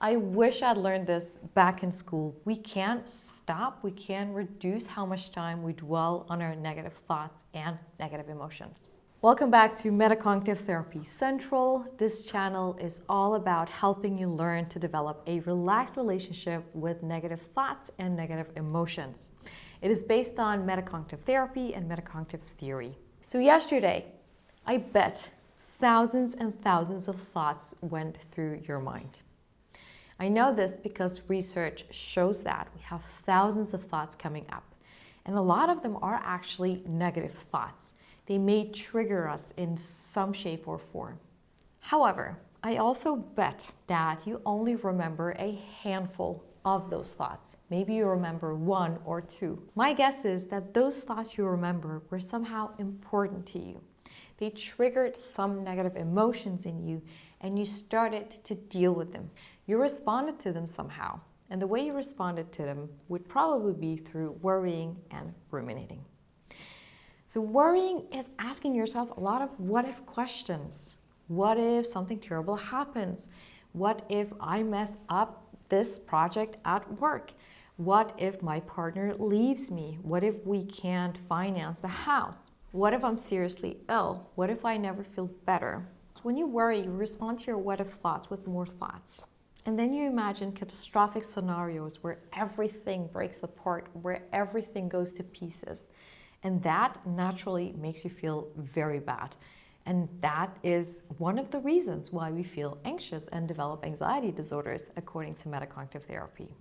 I wish I'd learned this back in school. We can't stop, we can reduce how much time we dwell on our negative thoughts and negative emotions. Welcome back to Metacognitive Therapy Central. This channel is all about helping you learn to develop a relaxed relationship with negative thoughts and negative emotions. It is based on metacognitive therapy and metacognitive theory. So yesterday, I bet thousands and thousands of thoughts went through your mind. I know this because research shows that we have thousands of thoughts coming up, and a lot of them are actually negative thoughts. They may trigger us in some shape or form. However, I also bet that you only remember a handful of those thoughts. Maybe you remember one or two. My guess is that those thoughts you remember were somehow important to you. They triggered some negative emotions in you, and you started to deal with them. You responded to them somehow, and the way you responded to them would probably be through worrying and ruminating. So worrying is asking yourself a lot of what-if questions. What if something terrible happens? What if I mess up this project at work? What if my partner leaves me? What if we can't finance the house? What if I'm seriously ill? What if I never feel better? So when you worry, you respond to your what-if thoughts with more thoughts. And then you imagine catastrophic scenarios where everything breaks apart, where everything goes to pieces. And that naturally makes you feel very bad. And that is one of the reasons why we feel anxious and develop anxiety disorders, according to metacognitive therapy.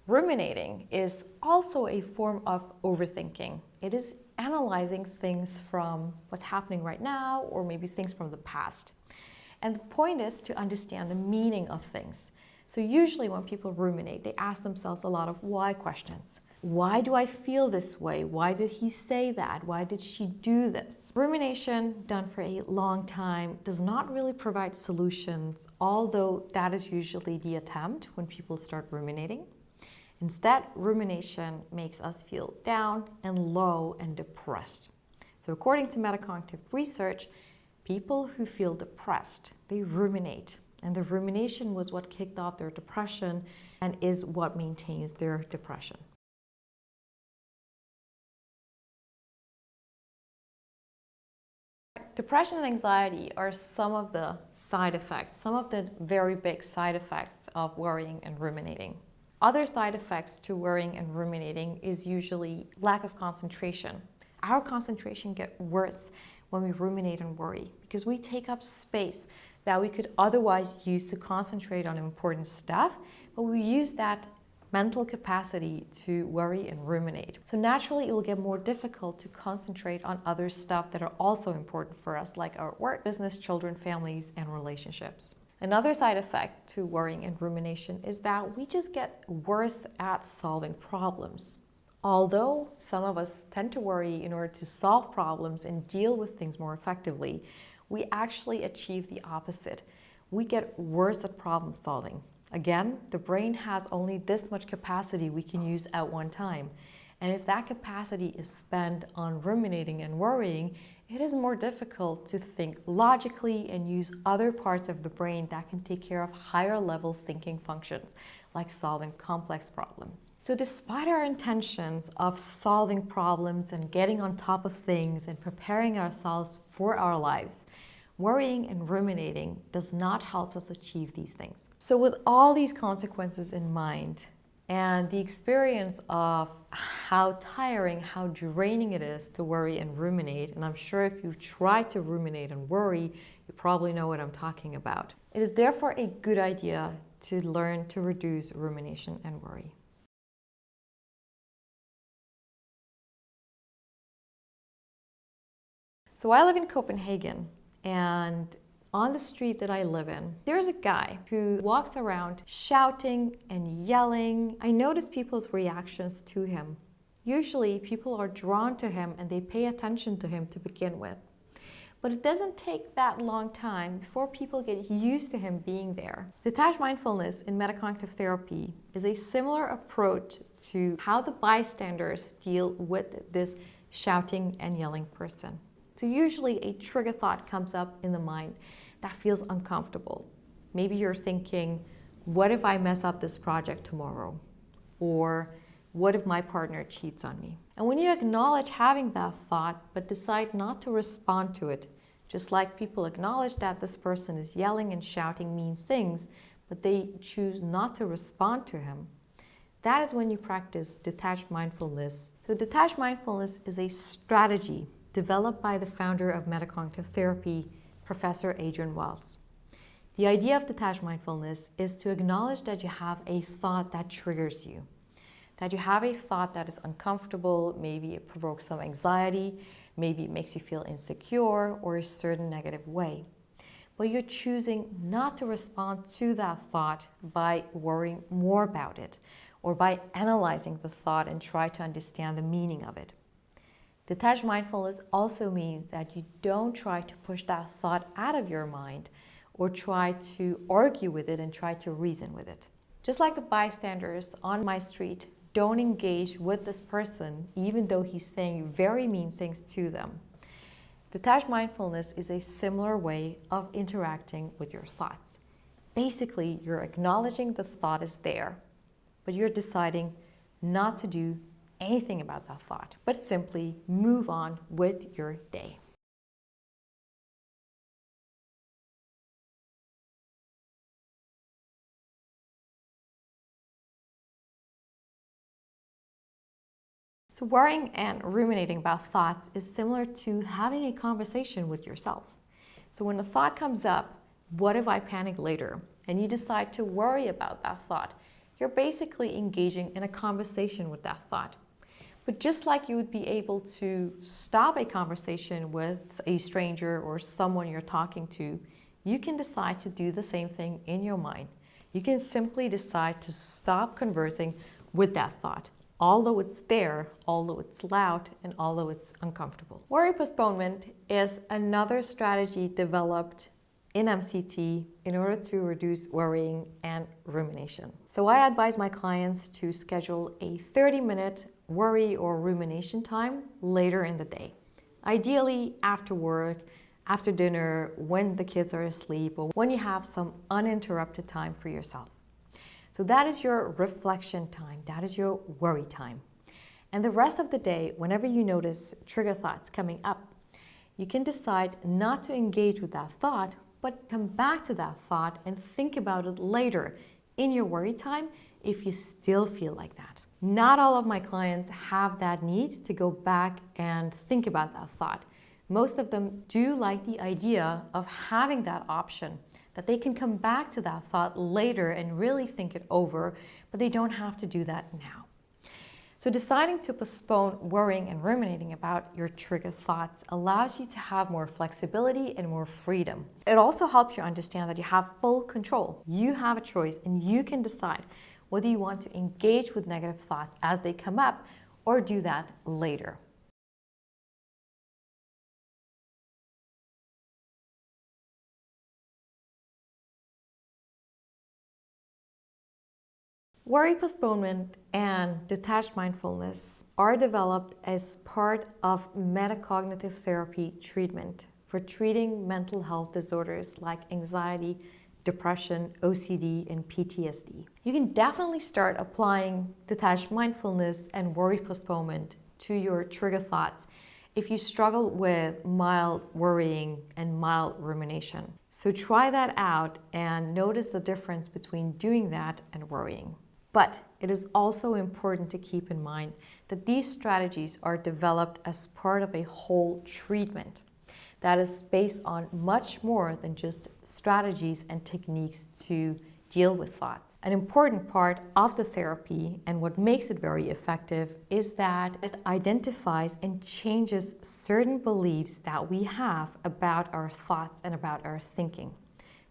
Ruminating is also a form of overthinking. It is analyzing things from what's happening right now, or maybe things from the past. And the point is to understand the meaning of things. So usually when people ruminate, they ask themselves a lot of why questions. Why do I feel this way? Why did he say that? Why did she do this? Rumination, done for a long time, does not really provide solutions, although that is usually the attempt when people start ruminating. Instead, rumination makes us feel down and low and depressed. So according to metacognitive research, people who feel depressed, they ruminate. And the rumination was what kicked off their depression and is what maintains their depression. Depression and anxiety are some of the side effects, some of the very big side effects of worrying and ruminating. Other side effects to worrying and ruminating is usually lack of concentration. Our concentration gets worse when we ruminate and worry because we take up space that we could otherwise use to concentrate on important stuff, but we use that mental capacity to worry and ruminate. So naturally, it will get more difficult to concentrate on other stuff that are also important for us, like our work, business, children, families, and relationships. Another side effect to worrying and rumination is that we just get worse at solving problems. Although some of us tend to worry in order to solve problems and deal with things more effectively, we actually achieve the opposite. We get worse at problem solving. Again, the brain has only this much capacity we can use at one time. And if that capacity is spent on ruminating and worrying, it is more difficult to think logically and use other parts of the brain that can take care of higher level thinking functions, like solving complex problems. So despite our intentions of solving problems and getting on top of things and preparing ourselves for our lives, worrying and ruminating does not help us achieve these things. So with all these consequences in mind, and the experience of how tiring, how draining it is to worry and ruminate, and I'm sure if you try to ruminate and worry, you probably know what I'm talking about. It is therefore a good idea to learn to reduce rumination and worry. So I live in Copenhagen, and on the street that I live in, there's a guy who walks around shouting and yelling. I notice people's reactions to him. Usually people are drawn to him and they pay attention to him to begin with. But it doesn't take that long time before people get used to him being there. Detached mindfulness in metacognitive therapy is a similar approach to how the bystanders deal with this shouting and yelling person. So usually a trigger thought comes up in the mind that feels uncomfortable. Maybe you're thinking, what if I mess up this project tomorrow? Or what if my partner cheats on me? And when you acknowledge having that thought, but decide not to respond to it, just like people acknowledge that this person is yelling and shouting mean things, but they choose not to respond to him, that is when you practice detached mindfulness. So detached mindfulness is a strategy developed by the founder of Metacognitive Therapy, Professor Adrian Wells. The idea of detached mindfulness is to acknowledge that you have a thought that triggers you, that you have a thought that is uncomfortable, maybe it provokes some anxiety, maybe it makes you feel insecure or a certain negative way. But you're choosing not to respond to that thought by worrying more about it or by analyzing the thought and try to understand the meaning of it. Detached mindfulness also means that you don't try to push that thought out of your mind or try to argue with it and try to reason with it. Just like the bystanders on my street don't engage with this person even though he's saying very mean things to them. Detached mindfulness is a similar way of interacting with your thoughts. Basically, you're acknowledging the thought is there, but you're deciding not to do anything about that thought, but simply move on with your day. So worrying and ruminating about thoughts is similar to having a conversation with yourself. So when a thought comes up, what if I panic later? And you decide to worry about that thought, you're basically engaging in a conversation with that thought. But just like you would be able to stop a conversation with a stranger or someone you're talking to, you can decide to do the same thing in your mind. You can simply decide to stop conversing with that thought, although it's there, although it's loud, and although it's uncomfortable. Worry postponement is another strategy developed in MCT in order to reduce worrying and rumination. So I advise my clients to schedule a 30-minute worry or rumination time later in the day. Ideally after work, after dinner, when the kids are asleep, or when you have some uninterrupted time for yourself. So that is your reflection time, that is your worry time. And the rest of the day, whenever you notice trigger thoughts coming up, you can decide not to engage with that thought, but come back to that thought and think about it later in your worry time if you still feel like that. Not all of my clients have that need to go back and think about that thought. Most of them do like the idea of having that option, that they can come back to that thought later and really think it over, but they don't have to do that now. So deciding to postpone worrying and ruminating about your trigger thoughts allows you to have more flexibility and more freedom. It also helps you understand that you have full control. You have a choice and you can decide whether you want to engage with negative thoughts as they come up or do that later. Worry postponement and detached mindfulness are developed as part of metacognitive therapy treatment for treating mental health disorders like anxiety, depression, OCD, and PTSD. You can definitely start applying detached mindfulness and worry postponement to your trigger thoughts if you struggle with mild worrying and mild rumination. So try that out and notice the difference between doing that and worrying. But it is also important to keep in mind that these strategies are developed as part of a whole treatment that is based on much more than just strategies and techniques to deal with thoughts. An important part of the therapy and what makes it very effective is that it identifies and changes certain beliefs that we have about our thoughts and about our thinking.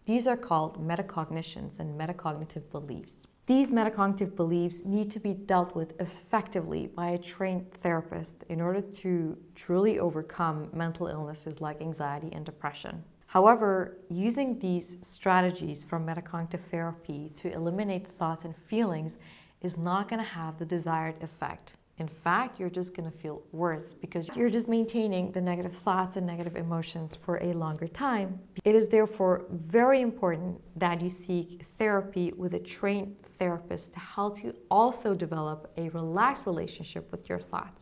These are called metacognitions and metacognitive beliefs. These metacognitive beliefs need to be dealt with effectively by a trained therapist in order to truly overcome mental illnesses like anxiety and depression. However, using these strategies from metacognitive therapy to eliminate thoughts and feelings is not going to have the desired effect. In fact, you're just going to feel worse because you're just maintaining the negative thoughts and negative emotions for a longer time. It is therefore very important that you seek therapy with a trained therapist to help you also develop a relaxed relationship with your thoughts.